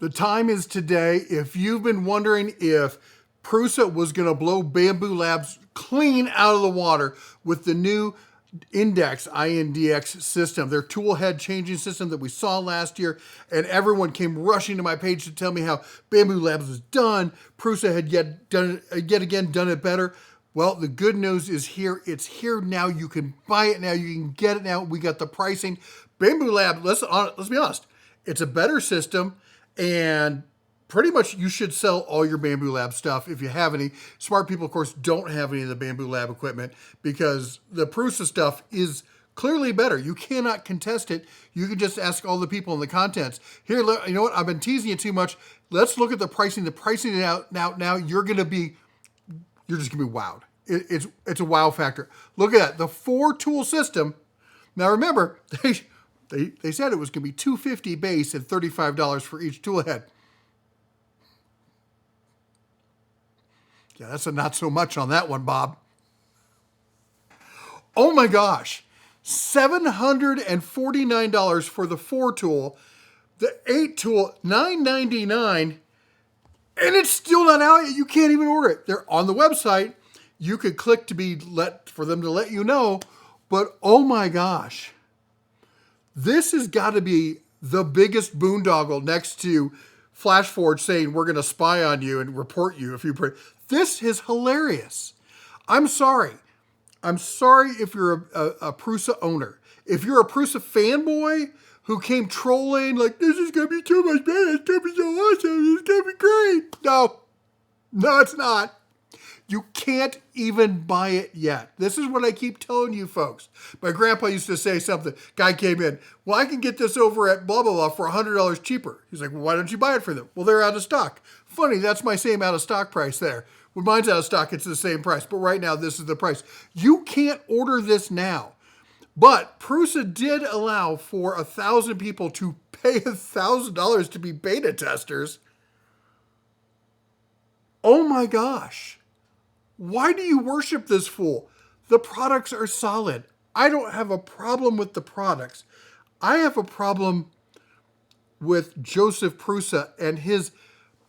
The time is today. If you've been wondering if Prusa was going to blow Bambu Labs clean out of the water with the new INDX system, their tool head changing system that we saw last year, and everyone came rushing to my page to tell me how Bambu Labs was done. Prusa had yet again done it better. Well, the good news is here. It's here now. You can buy it now. You can get it now. We got the pricing. Bambu Lab, let's be honest. It's a better system, and pretty much you should sell all your Bambu Lab stuff if you have any. Smart people, of course, don't have any of the Bambu Lab equipment because the Prusa stuff is clearly better. You cannot contest it. You can just ask all the people in the contents. Here, you know what? I've been teasing you too much. Let's look at the pricing. The pricing out now. You're just gonna be wowed. It's a wow factor. Look at that. The 4-tool system. Now remember, they said it was going to be $250 base and $35 for each tool head. Yeah, that's a not so much on that one, Bob. Oh my gosh. $749 for the 4-tool. The 8-tool, $999. And it's still not out yet. You can't even order it. They're on the website. You could click for them to let you know. But oh my gosh. This has got to be the biggest boondoggle next to FlashForge saying we're going to spy on you and report you if you print. This is hilarious. I'm sorry. I'm sorry if you're a Prusa owner. If you're a Prusa fanboy who came trolling like, this is going to be too much better, it's going to be so awesome, it's going to be great. No, it's not. You can't even buy it yet. This is what I keep telling you folks. My grandpa used to say something. Guy came in, well, I can get this over at blah, blah, blah for $100 cheaper. He's like, well, why don't you buy it for them? Well, they're out of stock. Funny, that's my same out of stock price there. When mine's out of stock, it's the same price. But right now, this is the price. You can't order this now. But Prusa did allow for 1,000 people to pay $1,000 to be beta testers. Oh my gosh. Why do you worship this fool? The products are solid. I don't have a problem with the products. I have a problem with Joseph Prusa and his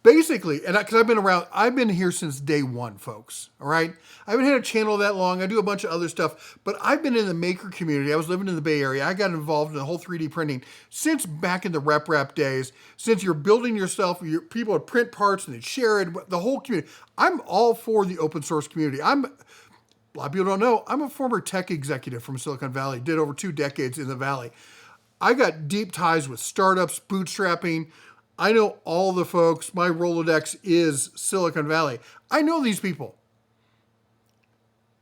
basically, and because I've been here since day one, folks. All right. I haven't had a channel that long. I do a bunch of other stuff, but I've been in the maker community. I was living in the Bay Area. I got involved in the whole 3D printing since back in the rep days. Since you're building yourself, people would print parts and they share it. The whole community. I'm all for the open source community. A lot of people don't know. I'm a former tech executive from Silicon Valley. Did over 2 decades in the Valley. I got deep ties with startups, bootstrapping. I know all the folks. My Rolodex is Silicon Valley. I know these people.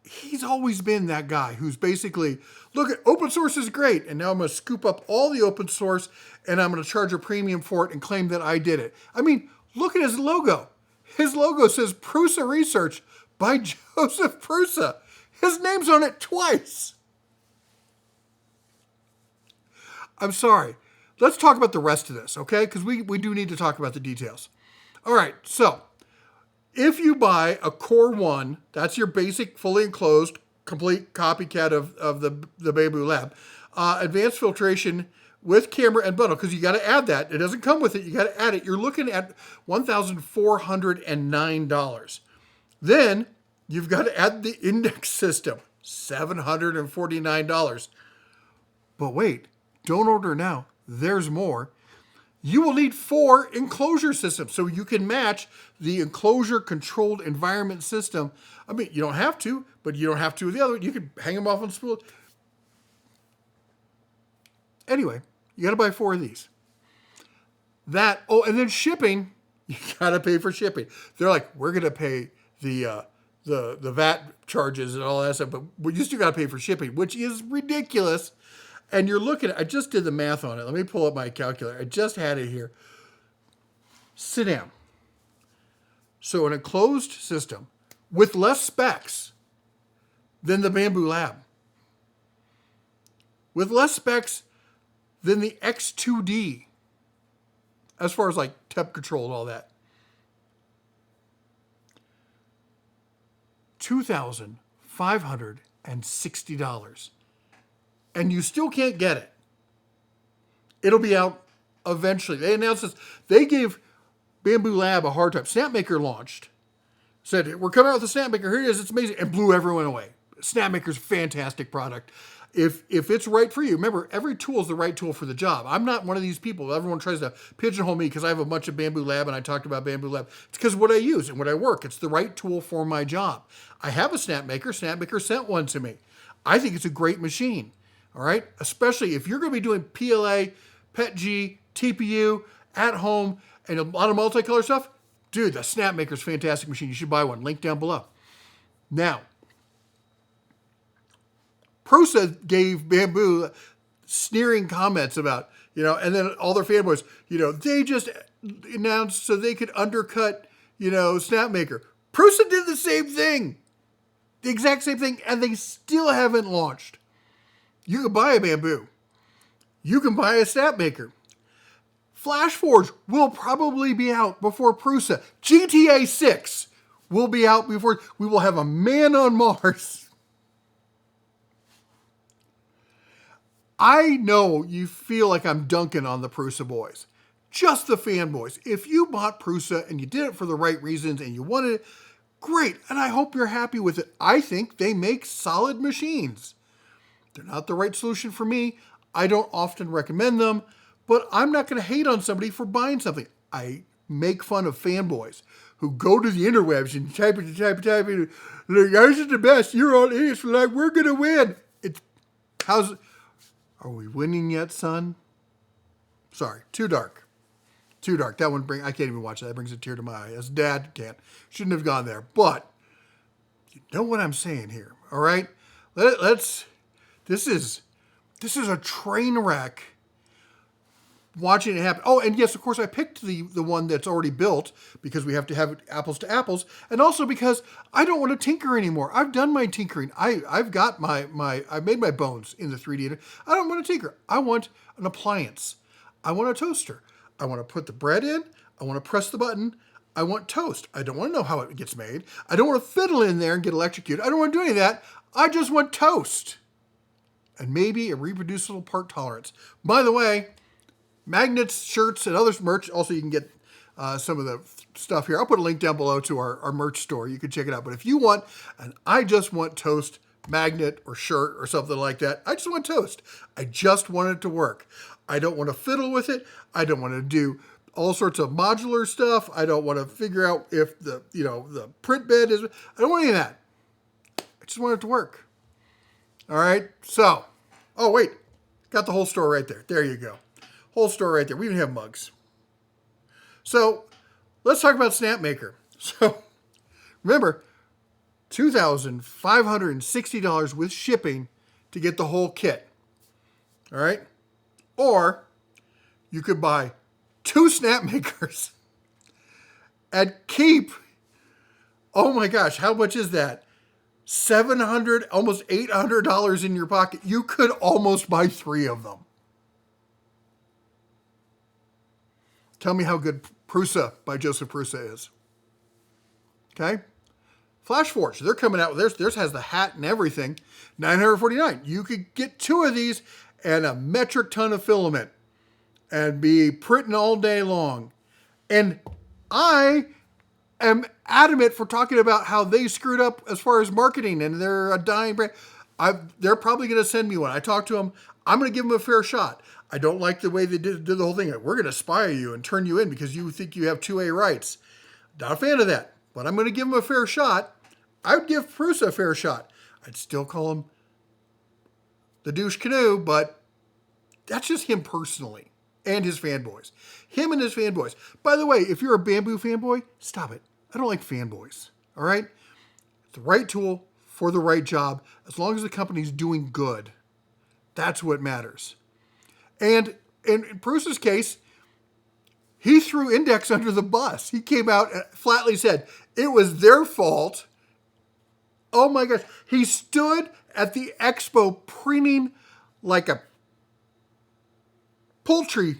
He's always been that guy who's basically, look, at open source is great, and now I'm going to scoop up all the open source, and I'm going to charge a premium for it and claim that I did it. I mean, look at his logo. His logo says Prusa Research by Joseph Prusa. His name's on it twice. I'm sorry. Let's talk about the rest of this, okay? Because we do need to talk about the details. All right, so if you buy a Core 1, that's your basic, fully enclosed, complete copycat of the Bambu Lab, advanced filtration with camera and bundle, because you got to add that. It doesn't come with it. You got to add it. You're looking at $1,409. Then you've got to add the index system, $749. But wait, don't order now. There's more. You will need 4 enclosure systems so you can match the enclosure controlled environment system. I mean, you don't have to, but you don't have to with the other. You can hang them off on spool. Anyway, you got to buy 4 of these. And then shipping, you got to pay for shipping. They're like, we're going to pay the VAT charges and all that stuff, but you still got to pay for shipping, which is ridiculous. And you're looking at, I just did the math on it. Let me pull up my calculator. I just had it here. Sit down. So an enclosed system with less specs than the Bambu Lab. With less specs than the X2D. As far as like temp control and all that. $2,560. And you still can't get it. It'll be out eventually. They announced this. They gave Bambu Lab a hard time. Snapmaker launched. Said, we're coming out with the Snapmaker. Here it is. It's amazing. And blew everyone away. Snapmaker's a fantastic product. If it's right for you, remember, every tool is the right tool for the job. I'm not one of these people. Everyone tries to pigeonhole me because I have a bunch of Bambu Lab and I talked about Bambu Lab. It's because what I use and what I work. It's the right tool for my job. I have a Snapmaker. Snapmaker sent one to me. I think it's a great machine. All right? Especially if you're going to be doing PLA, PETG, TPU, at home, and a lot of multicolor stuff. Dude, the Snapmaker's a fantastic machine. You should buy one. Link down below. Now, Prusa gave Bambu sneering comments about, and then all their fanboys, they just announced so they could undercut, Snapmaker. Prusa did the same thing. The exact same thing, and they still haven't launched. You can buy a Bambu. You can buy a Snapmaker. FlashForge will probably be out before Prusa. GTA 6 will be out before we will have a man on Mars. I know you feel like I'm dunking on the Prusa boys. Just the fanboys. If you bought Prusa and you did it for the right reasons and you wanted it, great. And I hope you're happy with it. I think they make solid machines. They're not the right solution for me. I don't often recommend them, but I'm not going to hate on somebody for buying something. I make fun of fanboys who go to the interwebs and type it. Look, ours is the best. You're all idiots. Like, we're going to win. Are we winning yet, son? Sorry, too dark. Too dark. That one I can't even watch that. That brings a tear to my eye. As dad, can't. Shouldn't have gone there. But you know what I'm saying here, all right? This is a train wreck watching it happen. Oh, and yes, of course, I picked the one that's already built because we have to have it apples to apples, and also because I don't want to tinker anymore. I've done my tinkering. I've got I've made my bones in the 3D. I don't want to tinker. I want an appliance. I want a toaster. I want to put the bread in. I want to press the button. I want toast. I don't want to know how it gets made. I don't want to fiddle in there and get electrocuted. I don't want to do any of that. I just want toast. And maybe a reproducible part tolerance. By the way, magnets, shirts, and other merch. Also, you can get some of the stuff here. I'll put a link down below to our merch store. You can check it out. But if you want an I just want toast magnet or shirt or something like that, I just want toast. I just want it to work. I don't want to fiddle with it. I don't want to do all sorts of modular stuff. I don't want to figure out if the print bed is. I don't want any of that. I just want it to work. All right. So, oh wait, got the whole store right there. There you go. Whole store right there. We even have mugs. So let's talk about Snapmaker. So remember, $2,560 with shipping to get the whole kit. All right. Or you could buy 2 Snapmakers and keep, oh my gosh, how much is that? $700, almost $800 in your pocket. You could almost buy 3 of them. Tell me how good Prusa by Joseph Prusa is. Okay? FlashForge, they're coming out with theirs has the hat and everything. $949. You could get 2 of these and a metric ton of filament and be printing all day long. And I am adamant for talking about how they screwed up as far as marketing and they're a dying brand. They're probably going to send me one. I talked to them. I'm going to give them a fair shot. I don't like the way they did the whole thing. We're going to spy you and turn you in because you think you have 2A rights. Not a fan of that, but I'm going to give them a fair shot. I would give Prusa a fair shot. I'd still call him the douche canoe, but that's just him personally and his fanboys. Him and his fanboys. By the way, if you're a Bambu fanboy, stop it. I don't like fanboys, all right? It's the right tool for the right job. As long as the company's doing good, that's what matters. And in Prusa's case, he threw Index under the bus. He came out and flatly said, it was their fault. Oh my gosh. He stood at the expo printing like a poultry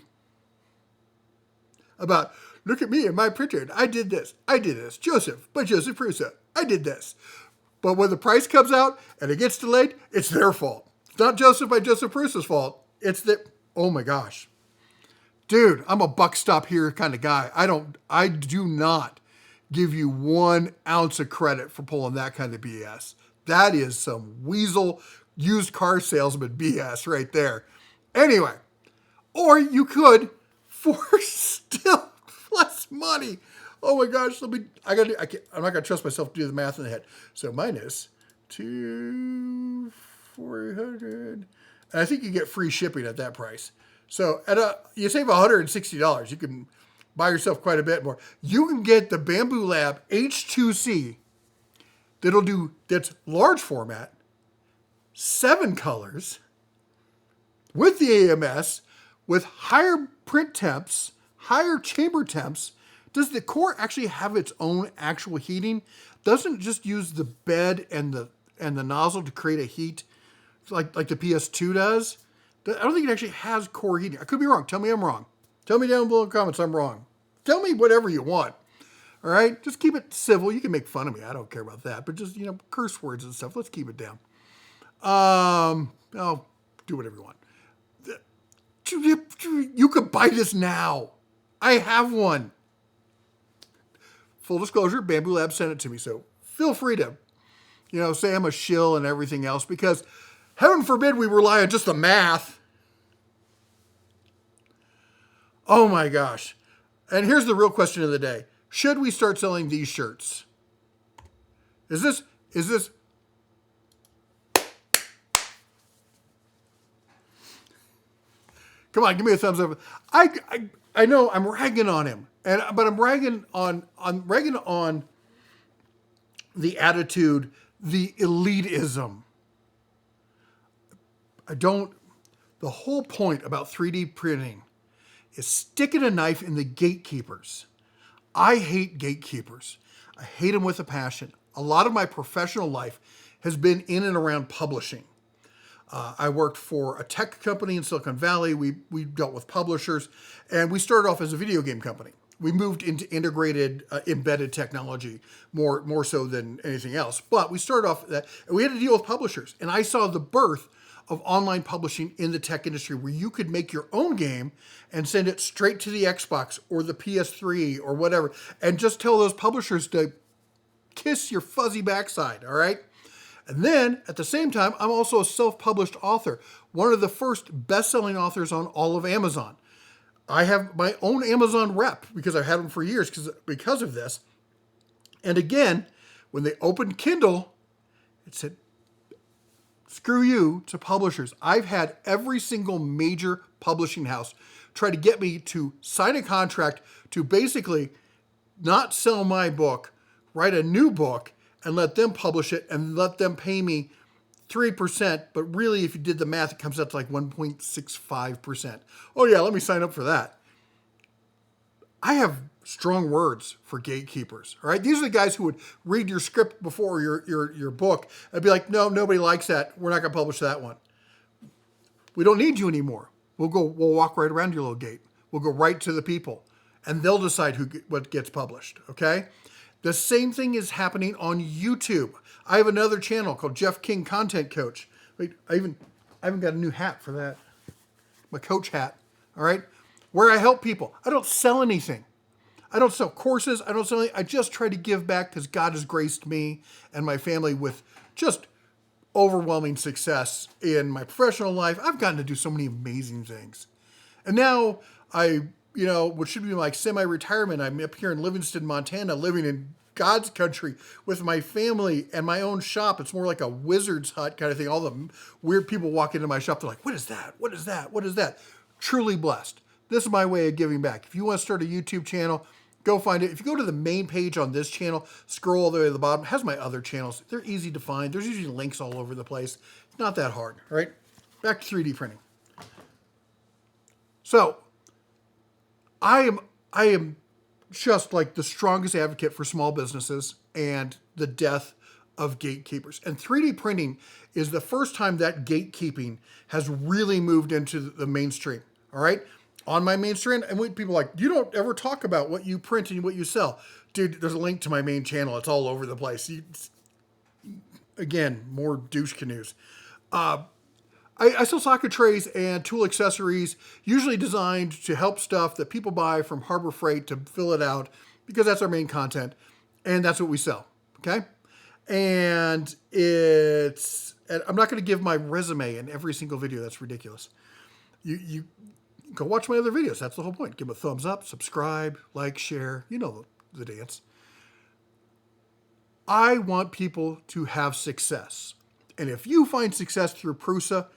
about, look at me and my printer. I did this. Joseph Prusa. I did this. But when the price comes out and it gets delayed, it's their fault. It's not Joseph by Joseph Prusa's fault. It's oh my gosh. Dude, I'm a buck stop here kind of guy. I do not give you 1 ounce of credit for pulling that kind of BS. That is some weasel used car salesman BS right there. Anyway, or you could for still less money. Oh my gosh, I'm not gonna trust myself to do the math in the head. So minus 400, and I think you get free shipping at that price. So you save $160. You can buy yourself quite a bit more. You can get the Bambu Lab H2C that's large format, 7 colors, with the AMS, with higher print temps, higher chamber temps. Does the core actually have its own actual heating? Doesn't it just use the bed and the nozzle to create a heat like the PS2 does? I don't think it actually has core heating. I could be wrong. Tell me I'm wrong. Tell me down below in the comments I'm wrong. Tell me whatever you want. All right? Just keep it civil. You can make fun of me. I don't care about that. But just, curse words and stuff. Let's keep it down. I'll do whatever you want. You could buy this now. I have one. Full disclosure, Bambu Lab sent it to me. So feel free to, say I'm a shill and everything else, because heaven forbid we rely on just the math. Oh my gosh. And here's the real question of the day. Should we start selling these shirts? Is this Come on, give me a thumbs up. I know I'm ragging on him, but I'm ragging on the attitude, the elitism. The whole point about 3D printing is sticking a knife in the gatekeepers. I hate gatekeepers. I hate them with a passion. A lot of my professional life has been in and around publishing. I worked for a tech company in Silicon Valley. We dealt with publishers, and we started off as a video game company. We moved into integrated, embedded technology more so than anything else. But we started off that, and we had to deal with publishers. And I saw the birth of online publishing in the tech industry, where you could make your own game and send it straight to the Xbox or the PS3 or whatever, and just tell those publishers to kiss your fuzzy backside, all right? And then, at the same time, I'm also a self-published author, one of the first best-selling authors on all of Amazon. I have my own Amazon rep because I've had them for years because of this. And again, when they opened Kindle, it said, screw you to publishers. I've had every single major publishing house try to get me to sign a contract to basically not sell my book, write a new book, and let them publish it and let them pay me 3%. But really, if you did the math, it comes out to like 1.65%. Oh yeah, let me sign up for that. I have strong words for gatekeepers, all right? These are the guys who would read your script before your book and be like, no, nobody likes that. We're not going to publish that one. We don't need you anymore. We'll walk right around your little gate. We'll go right to the people, and they'll decide what gets published, okay? The same thing is happening on YouTube. I have another channel called Jeff King Content Coach. Wait, I haven't got a new hat for that. My coach hat, all right? Where I help people. I don't sell anything. I don't sell courses. I don't sell anything. I just try to give back because God has graced me and my family with just overwhelming success in my professional life. I've gotten to do so many amazing things. And now what should be like semi-retirement, I'm up here in Livingston, Montana, living in God's country with my family and my own shop. It's more like a wizard's hut kind of thing. All the weird people walk into my shop. They're like, what is that? What is that? What is that? Truly blessed. This is my way of giving back. If you want to start a YouTube channel, go find it. If you go to the main page on this channel, scroll all the way to the bottom, it has my other channels. They're easy to find. There's usually links all over the place. It's not that hard, all right? Back to 3D printing. So, I am just like the strongest advocate for small businesses and the death of gatekeepers. And 3D printing is the first time that gatekeeping has really moved into the mainstream, all right? On my mainstream, and people are like, you don't ever talk about what you print and what you sell. Dude, there's a link to my main channel. It's all over the place. Again, more douche canoes. I sell socket trays and tool accessories, usually designed to help stuff that people buy from Harbor Freight to fill it out, because that's our main content, and that's what we sell, okay? And I'm not going to give my resume in every single video. That's ridiculous. You go watch my other videos. That's the whole point. Give them a thumbs up, subscribe, like, share. You know the dance. I want people to have success. And if you find success through Prusa,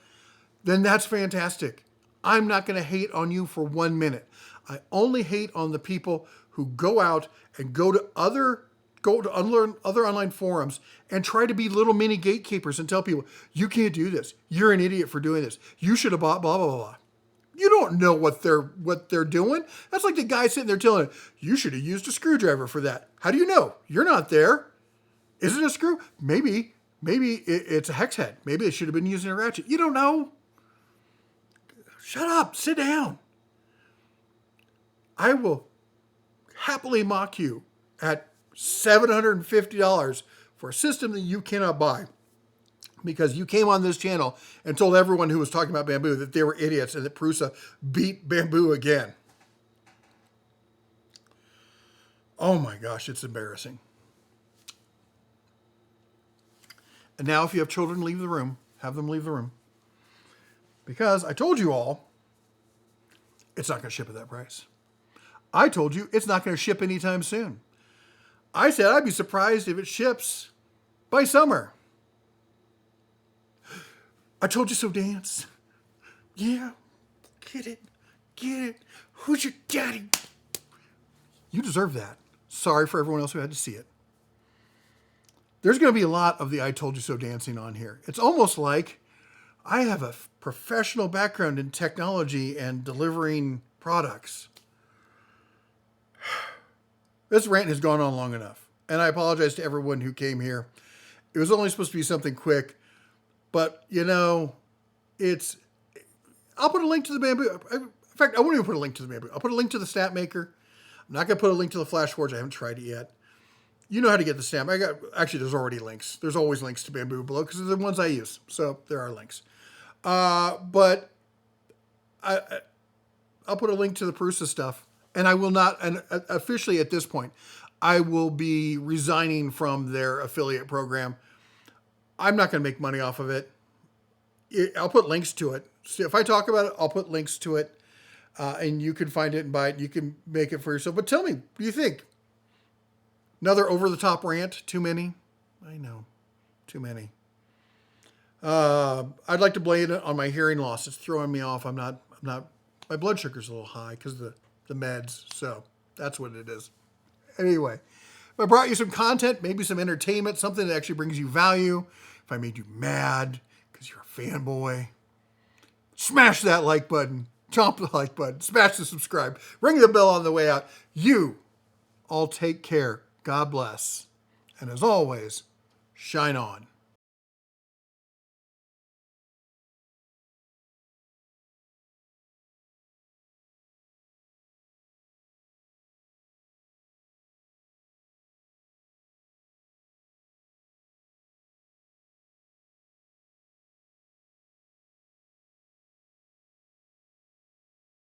then that's fantastic. I'm not going to hate on you for 1 minute. I only hate on the people who go out and go to other online forums and try to be little mini gatekeepers and tell people, you can't do this. You're an idiot for doing this. You should have bought blah, blah, blah, blah. You don't know what they're doing. That's like the guy sitting there telling you should have used a screwdriver for that. How do you know? You're not there. Is it a screw? Maybe it's a hex head. Maybe it should have been using a ratchet. You don't know. Shut up. Sit down. I will happily mock you at $750 for a system that you cannot buy because you came on this channel and told everyone who was talking about Bambu that they were idiots and that Prusa beat Bambu again. Oh my gosh, it's embarrassing. And now if you have children, leave the room. Have them leave the room. Because I told you all, it's not going to ship at that price. I told you it's not going to ship anytime soon. I said I'd be surprised if it ships by summer. I told you so, Dance. Yeah, get it. Who's your daddy? You deserve that. Sorry for everyone else who had to see it. There's going to be a lot of the I told you so dancing on here. It's almost like I have a professional background in technology and delivering products. This rant has gone on long enough, and I apologize to everyone who came here. It was only supposed to be something quick, but, you know, I'll put a link to the Bambu. In fact, I won't even put a link to the Bambu. I'll put a link to the Snapmaker. I'm not going to put a link to the Flash Forge. I haven't tried it yet. You know how to get the Snap. Actually, there's already links. There's always links to Bambu below because they're the ones I use. So there are links. But I'll put a link to the Prusa stuff. And I will not, and officially at this point, I will be resigning from their affiliate program. I'm not going to make money off of it. I'll put links to it. So if I talk about it, I'll put links to it. And you can find it and buy it. You can make it for yourself. But tell me, what do you think? Another over-the-top rant? Too many? I know. Too many. I'd like to blame it on my hearing loss. It's throwing me off. I'm not, my blood sugar's a little high because of the meds. So that's what it is. Anyway, if I brought you some content, maybe some entertainment, something that actually brings you value, if I made you mad because you're a fanboy, smash that like button, chomp the like button, smash the subscribe, ring the bell on the way out. You all take care. God bless. And as always, shine on.